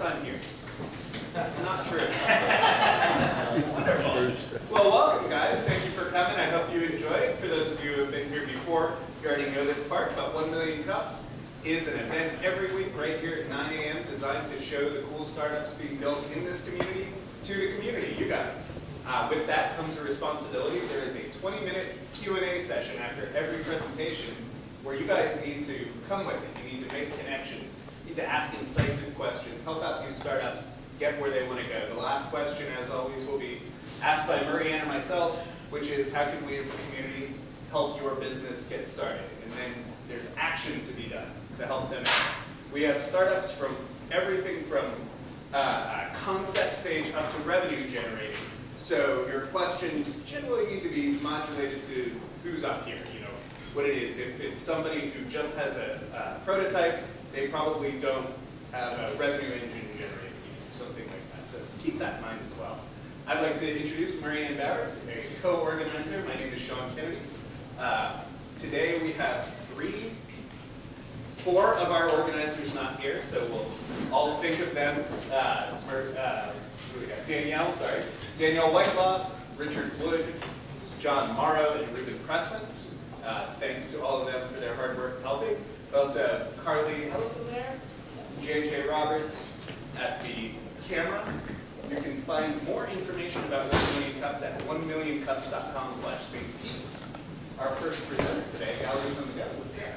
time here. That's not true. Wonderful. Well, welcome, guys. Thank you for coming. I hope you enjoy it. For those of you who have been here before, you already know this part, but 1 Million Cups is an event every week right here at 9 a.m. designed to show the cool startups being built in this community to the community, you guys. With that comes a responsibility. There is a 20-minute Q&A session after every presentation where you guys need to come with it. You need to make connections. You need to ask incisive questions, help out these startups get where they want to go. The last question, as always, will be asked by Marianne and myself, which is how can we as a community help your business get started? And then there's action to be done to help them out. We have startups from everything from concept stage up to revenue generating. So your questions generally need to be modulated to who's up here, you know, what it is. If it's somebody who just has a prototype, they probably don't have a revenue engine generating, something like that. So keep that in mind as well. I'd like to introduce Marianne Bowers, a co-organizer. My name is Sean Kennedy. Today we have four of our organizers not here, so we'll all think of them. Who we got? Danielle Whiteloff, Richard Wood, John Morrow, and Ruben Pressman. Thanks to all of them for their hard work helping. We also have Carly Ellison there, JJ Roberts at the camera. You can find more information about 1 Million Cups at 1millioncups.com/St. Our first presenter today, Galleries on the Go. Let's hear it.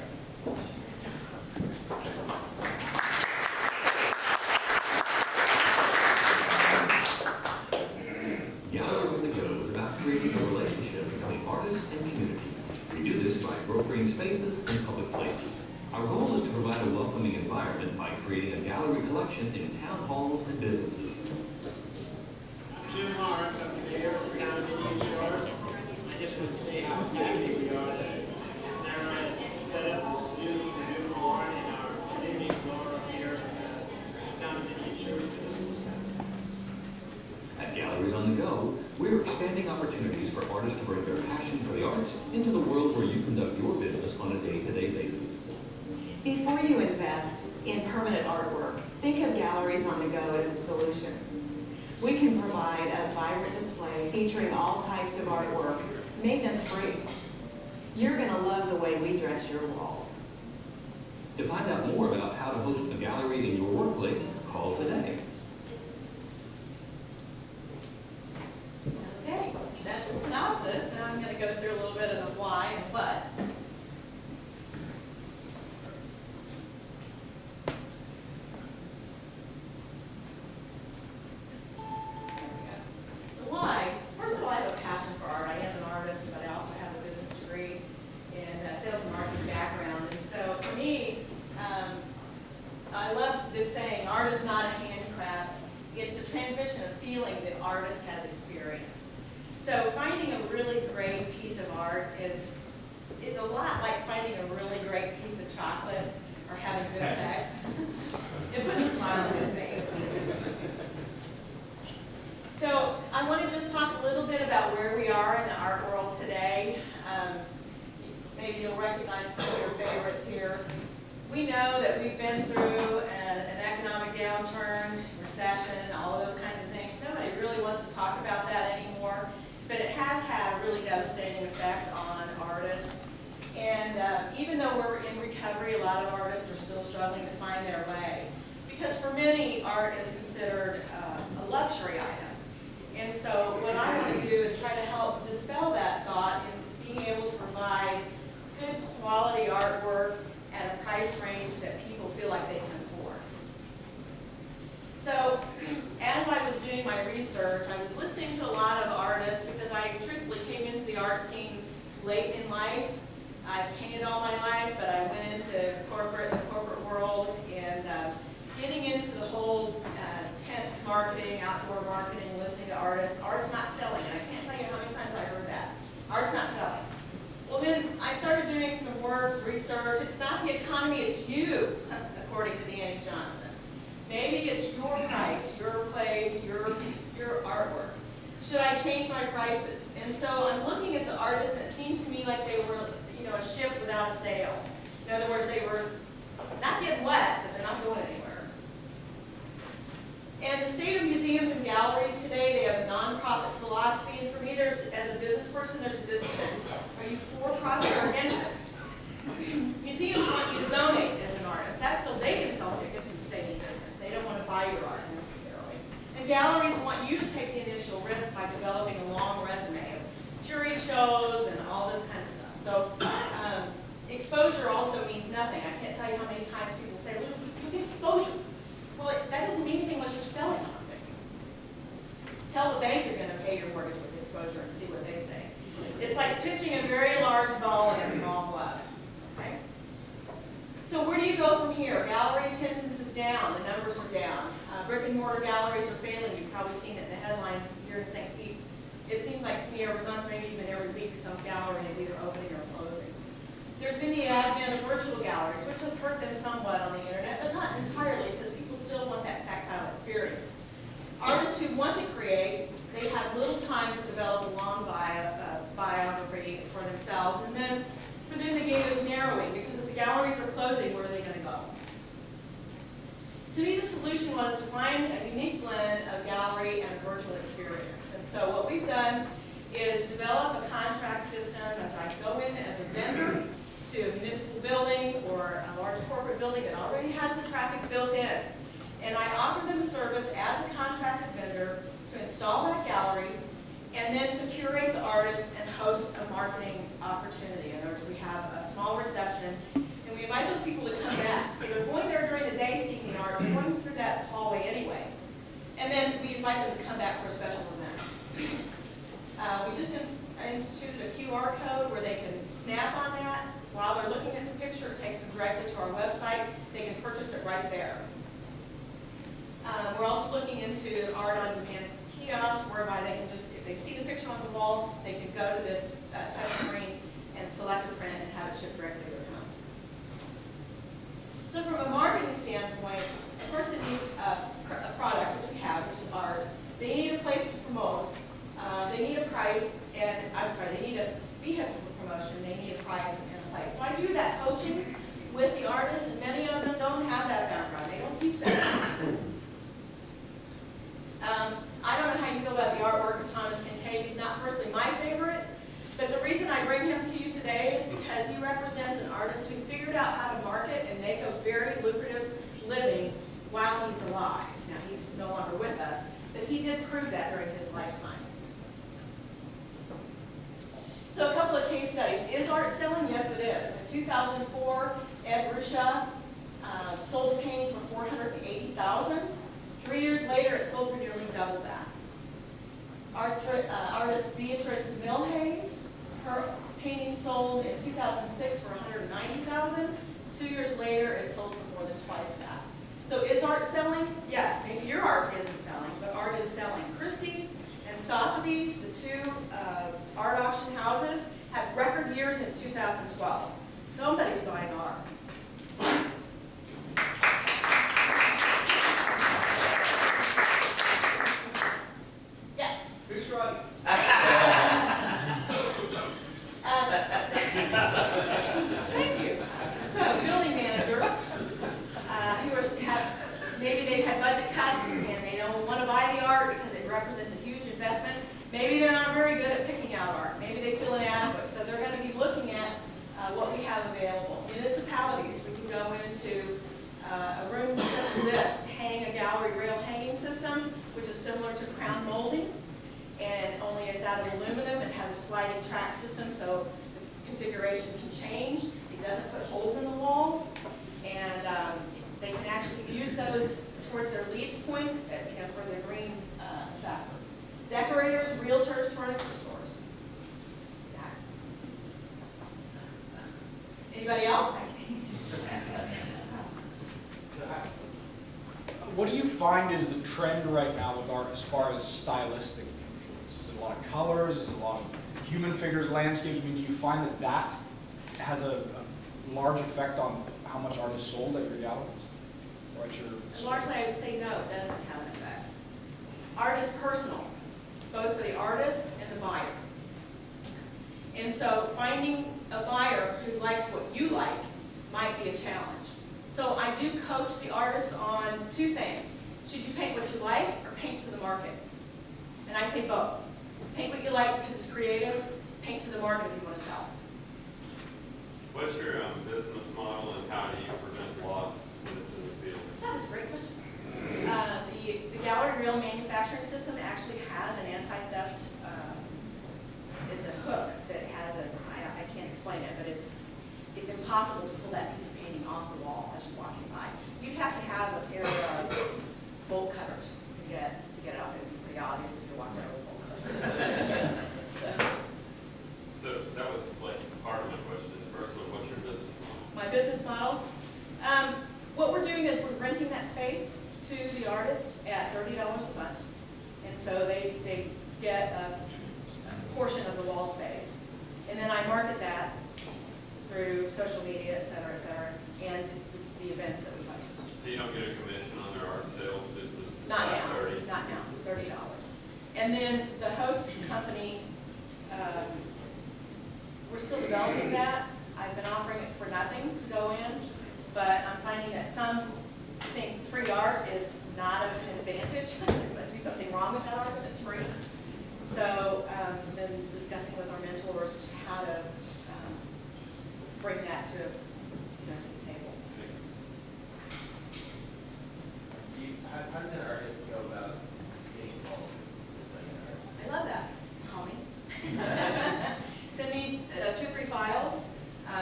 Galleries on the Go is about creating a relationship between artists and community. We do this by brokering spaces in public places. Our goal is to provide a welcoming environment by creating a gallery collection in town halls and businesses. Jim Lawrence, I'm here from Town of Indian Shores. I just want to say how happy we are that Sarah set up this new barn in our living floor up here at Town of Indian Shores. At Galleries on the Go, we're expanding opportunities for artists to bring their passion for the arts into the world where you conduct your business on a day-to-day basis. Before you invest in permanent artwork, think of Galleries on the Go as a solution. We can provide a vibrant display featuring all types of artwork, maintenance-free. You're going to love the way we dress your walls. To find out more about how to host a gallery in your workplace, call today. Okay, that's a synopsis. Now I'm going to go through a little bit of the why and what. Why? First of all, I have a passion for art. I am an artist, but I also have a business degree in sales and marketing background. And so for me, I love this saying, art is not a handicraft. It's the transmission of feeling that artist has experienced. So finding a really great piece of art is a lot like finding a really great piece of chocolate or having good sex. It puts a smile on your face. So I want to just talk a little bit about where we are in the art world today. Maybe you'll recognize some of your favorites here. We know that we've been through an economic downturn, recession, all of those kinds of things. Nobody really wants to talk about that anymore, but it has had a really devastating effect on artists. And even though we're in recovery, a lot of artists are still struggling to find their way. Because for many, art is considered a luxury item. And so what I want to do is try to help dispel that thought in being able to provide good quality artwork at a price range that people feel like they can afford. So as I was doing my research, I was listening to a lot of artists because I truthfully came into the art scene late in life. I've painted all my life, but I went into the corporate world, and getting into the whole tent marketing, outdoor marketing, listening to artists. Art's not selling, and I can't tell you how many times I heard that. Art's not selling. Well, then I started doing some work, research. It's not the economy, it's you, according to Danny Johnson. Maybe it's your price, your place, your artwork. Should I change my prices? And so I'm looking at the artists, and it seemed to me like they were, a ship without a sail. In other words, they were not getting wet, but they're not going anywhere. nonprofit philosophy, and for me, as a business person, there's a disconnect. Are you for profit or against it? Museums want you to donate as an artist. That's so they can sell tickets and stay in business. They don't want to buy your art necessarily. And galleries want you to take the initial risk by developing a long resume of jury shows and all this kind of stuff. So exposure also means nothing. I can't tell you how many times people say, well, you get exposure. Well, that doesn't mean anything unless you're selling something. Tell the bank you're going to pay your mortgage with exposure and see what they say. It's like pitching a very large ball in a small glove. Okay? So where do you go from here? Gallery attendance is down. The numbers are down. Brick and mortar galleries are failing. You've probably seen it in the headlines here in St. Pete. It seems like to me every month, maybe even every week, some gallery is either opening or closing. There's been the advent of virtual galleries, which has hurt them somewhat on the internet, but not entirely, because people still want that tactile experience. Artists who want to create, they have little time to develop a long biography for themselves, and then for them the game is narrowing, because if the galleries are closing, where are they going to go? To me, the solution was to find a unique blend of gallery and a virtual experience. And so what we've done is develop a contract system as I go in as a vendor to a municipal building or a large corporate building that already has the traffic built in. And I offer them a service as a contracted vendor to install that gallery and then to curate the artist and host a marketing opportunity. In other words, we have a small reception and we invite those people to come back. So they're going there during the day seeking art, they're going through that hallway anyway. And then we invite them to come back for a special event. We just instituted a QR code where they can snap on that. While they're looking at the picture, it takes them directly to our website. They can purchase it right there. We're also looking into art on demand kiosks, whereby they can just, if they see the picture on the wall, they can go to this touch screen and select a print and have it shipped directly to their home. So from a marketing standpoint, a person needs a product, which we have, which is art. They need a place to promote. They need a price, and they need a vehicle for promotion. They need a price and a place. So I do that coaching with the artists, and many of them don't have that background. They don't teach that in school. I don't know how you feel about the artwork of Thomas Kincaid. He's not personally my favorite, but the reason I bring him to you today is because he represents an artist who figured out how to market and make a very lucrative living while he's alive. Now, he's no longer with us, but he did prove that during his lifetime. So a couple of case studies. Is art selling? Yes, it is. In 2004, Ed Ruscha sold a painting for $480,000. 3 years later, it sold for nearly double that. Artist Beatrice Milhays, her painting sold in 2006 for $190,000. 2 years later, it sold for more than twice that. So is art selling? Yes. Maybe your art isn't selling, but art is selling. Christie's and Sotheby's, the two art auction houses, had record years in 2012. Somebody's buying art. Yes? Who's your audience? Thank you. So, building managers maybe they've had budget cuts and they don't want to buy the art because it represents a huge investment. Maybe they're not very good at picking out art. Maybe they feel inadequate. So they're going to be looking at what we have available. Municipalities, we can go into a room such as this, hang a gallery rail hanging system, which is similar to crown molding, and only it's out of aluminum. It has a sliding track system, so the configuration can change. It doesn't put holes in the walls, and they can actually use those towards their leads points, for their green factor. Decorators, realtors, furniture stores. Anybody else? What do you find is the trend right now with art as far as stylistic influence? Is it a lot of colors? Is it a lot of human figures, landscapes? I mean, do you find that that has a large effect on how much art is sold at your galleries? Or at your Largely, I would say no, it doesn't have an effect. Art is personal, both for the artist and the buyer. And so finding a buyer who likes what you like might be a challenge. So I do coach the artist on two things. Should you paint what you like or paint to the market? And I say both. Paint what you like because it's creative. Paint to the market if you want to sell. What's your business model and how do you prevent loss when it's in the field? That is a great question. The gallery reel manufacturing system actually has an anti-theft. It's a hook that has I can't explain it, but it's impossible to pull that piece of painting off the wall as you're walking by. You have to have a pair of bolt cutters to get it off. It would be pretty obvious if you're walking around with bolt cutters. So that was like part of my question. The first one, what's your business model? My business model. What we're doing is we're renting that space to the artists at $30 a month. And so they get a portion of the wall space. And then I market that through social media, et cetera, and the events that we host. So you don't get a commission on their art sales business? Not now, 30? not now, $30. And then the host company, we're still developing that. I've been offering it for nothing to go in, but I'm finding that some think free art is not an advantage. There must be something wrong with that art if it's free. So I've been discussing with our mentors how to bring that to the table. How does an artist go about getting involved in displaying art? I love that. Call me. Send me 2 or 3 files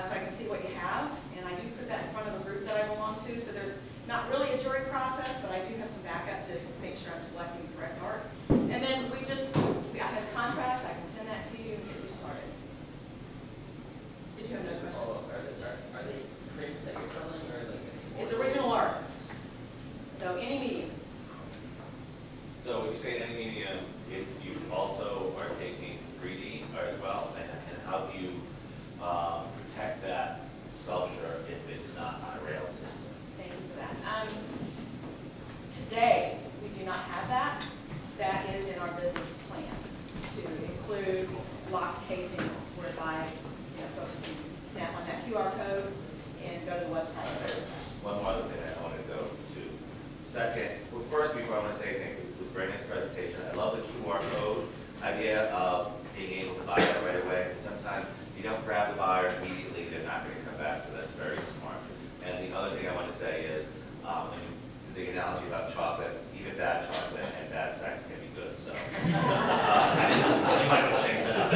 so I can see what you have, and I do put that in front of the group that I belong to. So there's not really a jury process, but I do have some backup to make sure I'm selecting the correct art. And then I have a contract. I can send that to you and get you started. Did you have another question? Are they prints that you're selling or like? It's original art. So any medium. So when you say any medium, you also are taking 3D as well, and how do you protect that sculpture if it's not on a rail system? Thank you for that. Today, we do not have that. That is in our business plan to include locked casing whereby folks can snap on that QR code and go to the website. One more other thing I want to go to. Second, well, first, before I want to say thank you, it was a very nice presentation. I love the QR code idea of being able to buy that right away. Sometimes if you don't grab the buyer immediately, they're not going to come back, so that's very smart. And the other thing I want to say is, the analogy about chocolate, even bad chocolate and bad sex can be good, so. You might want to change that up.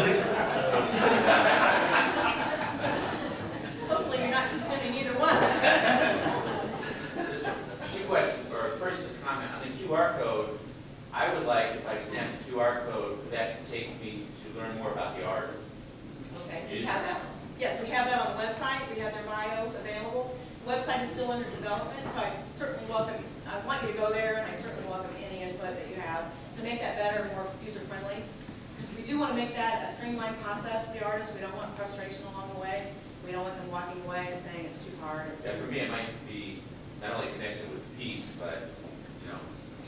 Hopefully you're not consuming either one. Two questions, or first a comment on the QR code. I would like, if I scan the QR code, that to take me to learn more about the artist. Okay, we have that. Yes, we have that on the website. We have their bio available. The website is still under development, so I certainly welcome, I want you to go there, and I certainly welcome any input that you have to make that better, more user-friendly. Because we do want to make that a streamlined process for the artists. We don't want frustration along the way. We don't want them walking away and saying it's too hard. Yeah, for me, it might be not only connection with the piece, but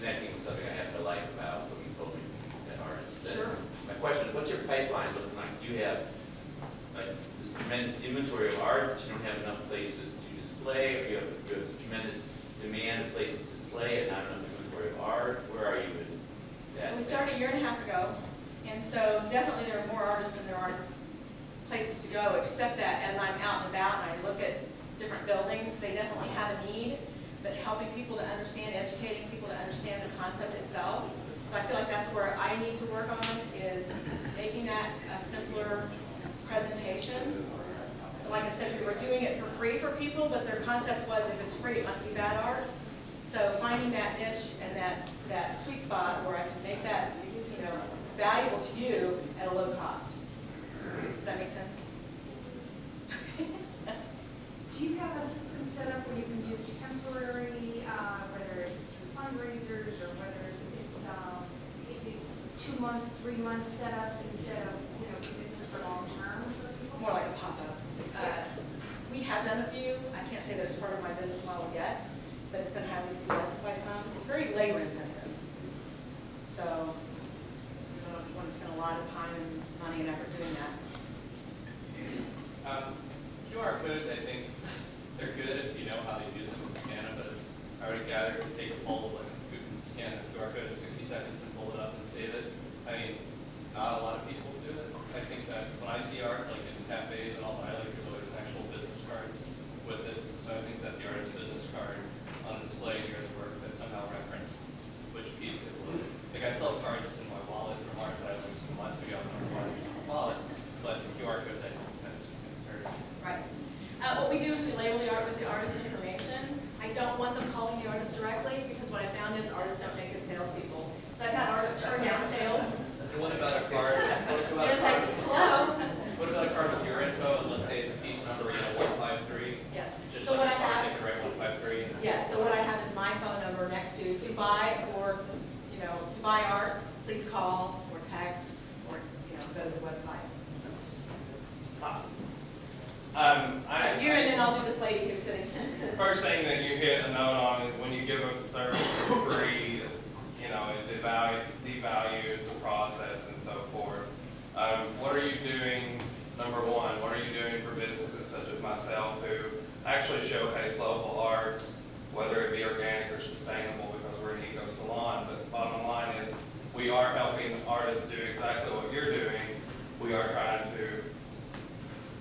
connecting with something I happen to like about what you told me that artist. Sure. My question is, what's your pipeline looking like? Do you have like this tremendous inventory of art, but you don't have enough places to display, or you have this tremendous demand of places to display and not enough inventory of art? Where are you in that? We started a year and a half ago, and so definitely there are more artists than there are places to go, except that as I'm out and about and I look at different buildings, they definitely have a need, but helping people to understand, educating people to understand the concept itself. So I feel like that's where I need to work on, is making that a simpler presentation. Like I said, we were doing it for free for people, but their concept was if it's free, it must be bad art. So finding that niche and that sweet spot where I can make that valuable to you at a low cost. Does that make sense? Do you have a system set up where you can do temporary, whether it's through fundraisers or whether it's 2 months, 3 months setups instead of commitments for long term for people? More like a pop-up. We have done a few. I can't say that it's part of my business model yet, but it's been highly suggested by some. It's very labor intensive. So you don't want to spend a lot of time and money and effort doing that. QR codes, I think they're good if you know how to use them and scan them, but I would gather to take a poll, like you can scan a QR code in 60 seconds and pull it up and save it. I mean, not a lot of people do it. I think that when I see art, like in cafes and all, I like there's always actual business cards with it. So I think that the artist's business card on display near the work that somehow referenced which piece it was. Like I still have cards in my wallet from art that I learned some months ago in my wallet, but QR codes I think that's very Right. What we do is we label the art with the artist's information. I don't want them calling the artist directly because what I found is artists don't make good salespeople. So I've had artists turn down sales. And what about a card? What about a It's like, card? hello. What about a card with your info and let's say it's piece number 153? Yes. Just So like what a I card, have, they can write 153. yes. So what I have is my phone number next to buy or to buy art. Please call or text or go to the website. You and then I'll do this lady who's sitting. First thing that you hit a note on is when you give a service for free, it devalues the process and so forth. What are you doing, number one, what are you doing for businesses such as myself who actually showcase local arts, whether it be organic or sustainable because we're an eco salon, but the bottom line is we are helping artists do exactly what you're doing. We are trying to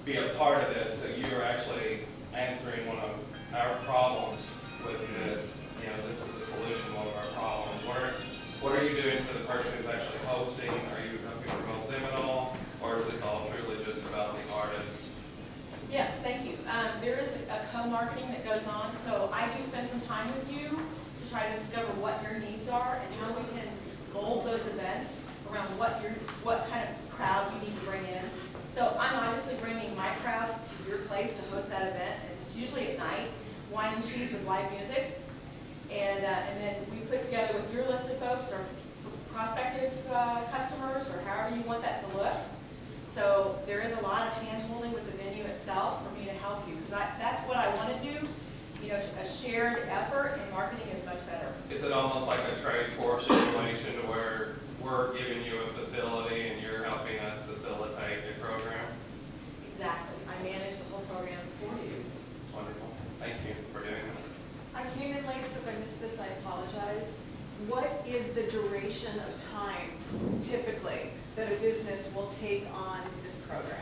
be a part of this, so you are actually answering one of our problems with this. This is the solution to one of our problems. What are you doing for the person who's actually hosting? Are you helping promote them at all? Or is this all truly just about the artist? Yes, thank you. There is a co-marketing that goes on, so I do spend some time with you to try to discover what your needs are and how we can mold those events around what kind of crowd you need to bring in. So I'm obviously bringing my crowd to your place to host that event. It's usually at night, wine and cheese with live music. And then we put together with your list of folks or prospective customers or however you want that to look. So there is a lot of hand-holding with the venue itself for me to help you because that's what I want to do. A shared effort and marketing is much better. Is it almost like a trade for situation to where we're giving you a facility and you're helping us facilitate the program? Exactly. I manage the whole program for you. Wonderful. Thank you for doing that. I came in late, so if I missed this, I apologize. What is the duration of time typically that a business will take on this program?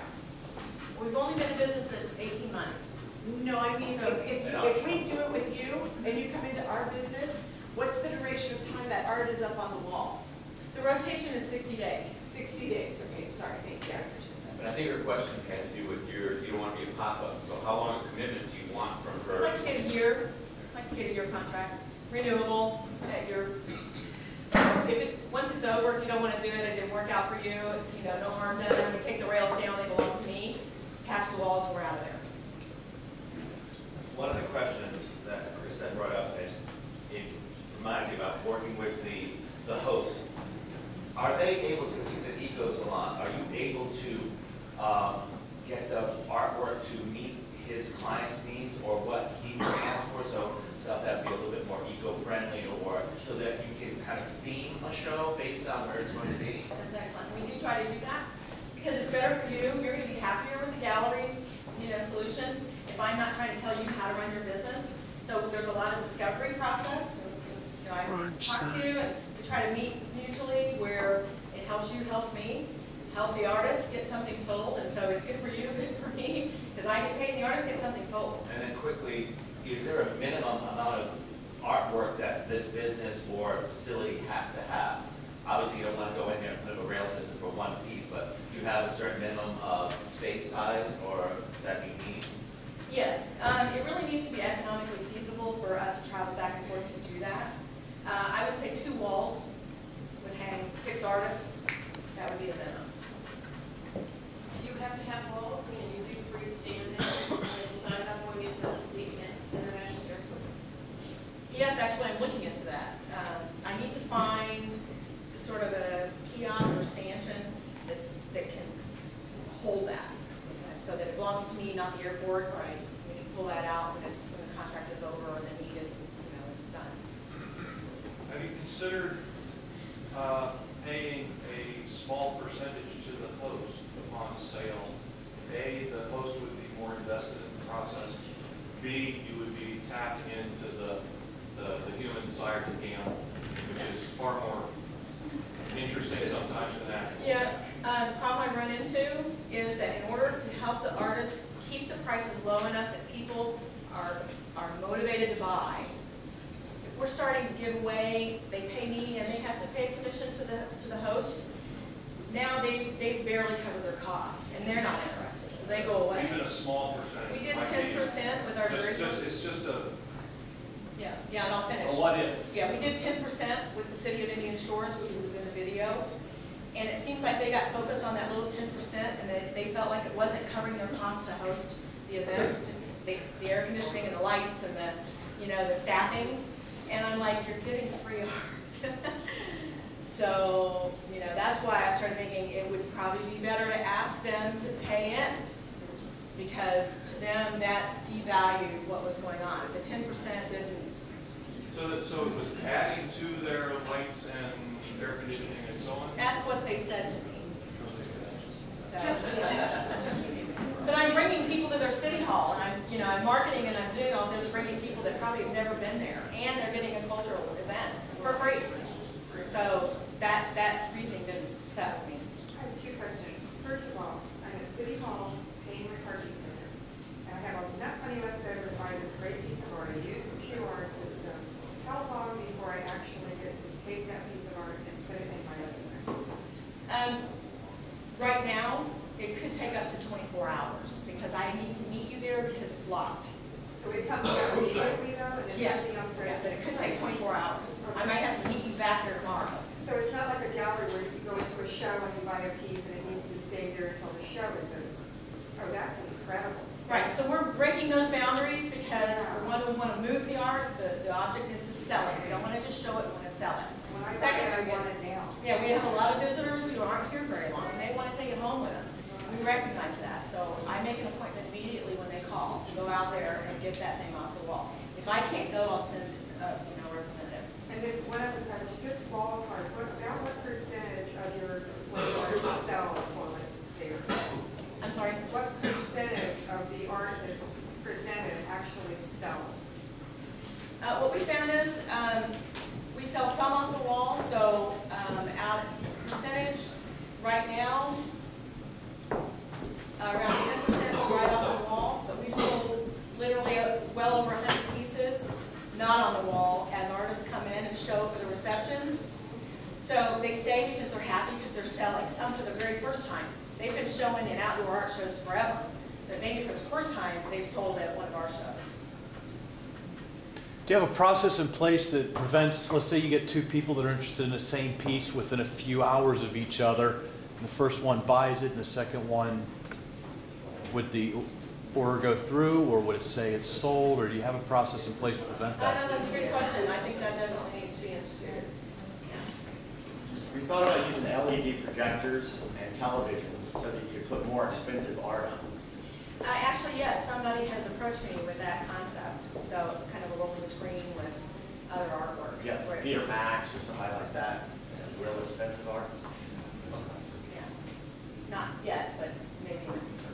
We've only been in business at 18 months. No, I mean, So- if we do it with you and you come into our business, what's the duration of time that art is up on the wall? The rotation is 60 days. 60 days, okay, sorry, thank you. But I think her question had to do with you don't want to be a pop-up, so how long a commitment do you want from I'd her? like to get a year. I'd like to get a year contract. Renewable at your, once it's over, if you don't want to do it, it didn't work out for you, no harm done. We take the rails down, they belong to me. Patch the walls, we're out of there. One of the questions that Chris had brought up, and it reminds me about working with the host. Are they able, because he's an eco salon, are you able to get the artwork to meet his client's needs or what he stands for? So stuff that would be a little bit more eco-friendly or so that you can kind of theme a show based on where it's going to be? That's excellent. We do try to do that because it's better for you. You're going to be happier with the gallery's solution if I'm not trying to tell you how to run your business. So there's a lot of discovery process. I talk to you and we try to meet mutually where it helps you, helps me, helps the artist get something sold, and so it's good for you, good for me, because I get paid and the artist gets something sold. And then quickly, is there a minimum amount of artwork that this business or facility has to have? Obviously, you don't want to go in there and put a rail system for one piece, but do you have a certain minimum of space size or that you need? Yes, it really needs to be economically feasible for us to travel back and forth to do that. I would say 2 walls would hang 6 artists. That would be a minimum. Do you have to have walls? Can you do freestanding? Not enough going into the international airport? Yes, actually, I'm looking into that. I need to find sort of a kiosk or stanchion that can hold that, so that it belongs to me, not the airport. Right? We can pull that out when the contract is over and the need is done. Have you considered paying a small percentage to the host upon sale? A, the host would be more invested in the process. B, you would be tapped into the human desire to gamble, which is far more interesting sometimes than to the host, now they've barely covered their cost, and they're not interested, so they go away. Even a small percentage. We did might be- 10% with our very first. It's just a Yeah, and I'll finish. what if. Yeah, we did 10% with the City of Indian Shores, which was in the video. And it seems like they got focused on that little 10%, and they felt like it wasn't covering their cost to host the events, the air conditioning and the lights and the staffing. And I'm like, you're getting free art. So, that's why I started thinking it would probably be better to ask them to pay in, because to them that devalued what was going on. The 10% didn't. So it was adding to their lights and air conditioning and so on? That's what they said to me. But I'm bringing people to their city hall, and I'm marketing and I'm doing all this, bringing people that probably have never been there, and they're getting a cultural event for free. So that reasoning didn't set with me. I have two questions. First of all, I'm at City Hall paying my parking ticket, and I have enough money left over to buy this great piece of art. I use the QR system. How long before I actually get to take that piece of art and put it in my resume? Right now, it could take up to 24 hours because I need to meet you there because it's locked. So it comes out immediately though, and then Yes, everything else. yeah, but it could take 24 hours. I might have to meet you back there tomorrow. So it's not like a gallery where you go into a show and you buy a piece and it needs to stay there until the show is over. Oh, that's incredible. Right, so we're breaking those boundaries because for one, we want to move the art. The object is to sell it. We don't want to just show it, we want to sell it. When I Second, I want it now. Yeah, we have a lot of visitors who aren't here very long, and they want to take it home with them. We recognize that, so I make an appointment immediately when they call to go out there and get that thing off the wall. If I can't go, I'll send a representative. And then one other question, just ballpark, what percentage of your art sell for it there? I'm sorry? What percentage of the art that's presented actually sells? What we found is we sell some off the wall, so out percentage right now, around 10% right off the wall, but we've sold literally well over 100 pieces not on the wall as artists come in and show for the receptions. So they stay because they're happy because they're selling, some for the very first time. They've been showing in outdoor art shows forever, but maybe for the first time they've sold at one of our shows. Do you have a process in place that prevents, let's say you get two people that are interested in the same piece within a few hours of each other, and the first one buys it and the second one, would the order go through, or would it say it's sold, or do you have a process in place to prevent that? I know, that's a good question. I think that definitely needs to be instituted. We thought about using LED projectors and televisions so that you could put more expensive art on. Actually, yes, somebody has approached me with that concept. So kind of a rolling screen with other artwork. Yeah, Peter Max or somebody like that. Real expensive art. Yeah. Not yet, but maybe in the future.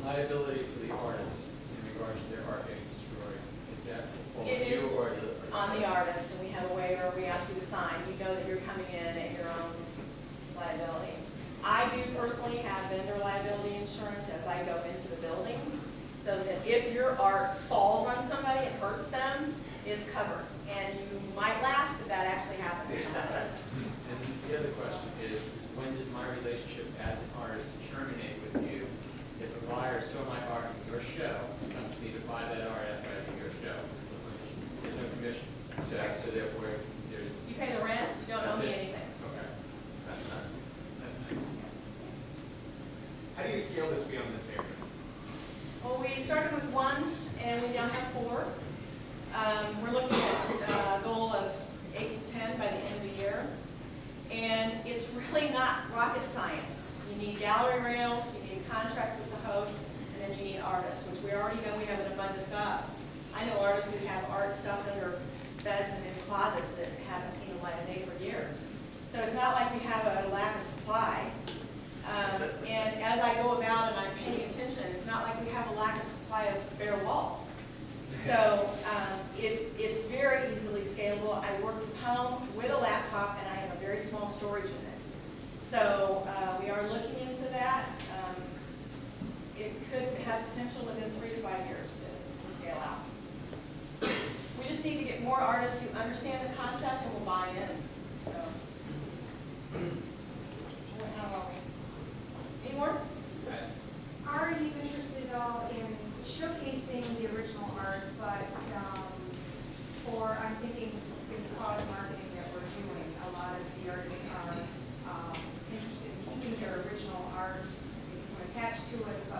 Liability to the artist in regards to their art getting destroyed. Is that on It you is or the on the artist, and we have a waiver we ask you to sign. You know that you're coming in at your own liability. I do personally have vendor liability insurance as I go into the buildings, so that if your art falls on somebody and hurts them, it's covered. And you might laugh, but that actually happens to somebody. And the other question is, when does my relationship as an artist terminate with you? If a buyer saw my art in your show, comes to me to buy that art after your show, there's no commission. So therefore, there's... You pay the rent, you don't owe me anything. Okay. That's nice. That's nice. How do you scale this beyond this area? Well, we started with 1, and we now have 4. We're looking at a goal of 8 to 10 by the end of the year. And it's really not rocket science. You need gallery rails, you need a contract with the host, and then you need artists, which we already know we have an abundance of. I know artists who have art stuffed under beds and in closets that haven't seen the light of day for years. So it's not like we have a lack of supply. And as I go about and I'm paying attention, it's not like we have a lack of supply of bare walls. So it's very easily scalable. I work from home with a laptop, and I have a very small storage unit. So we are looking into that. It could have potential within 3 to 5 years to scale out. We just need to get more artists who understand the concept and will buy in. So. How are we? Any more? Are you interested at all in showcasing the original art, but, or I'm thinking this cause marketing that we're doing, a lot of the artists are interested in keeping their original art, they can attach to it,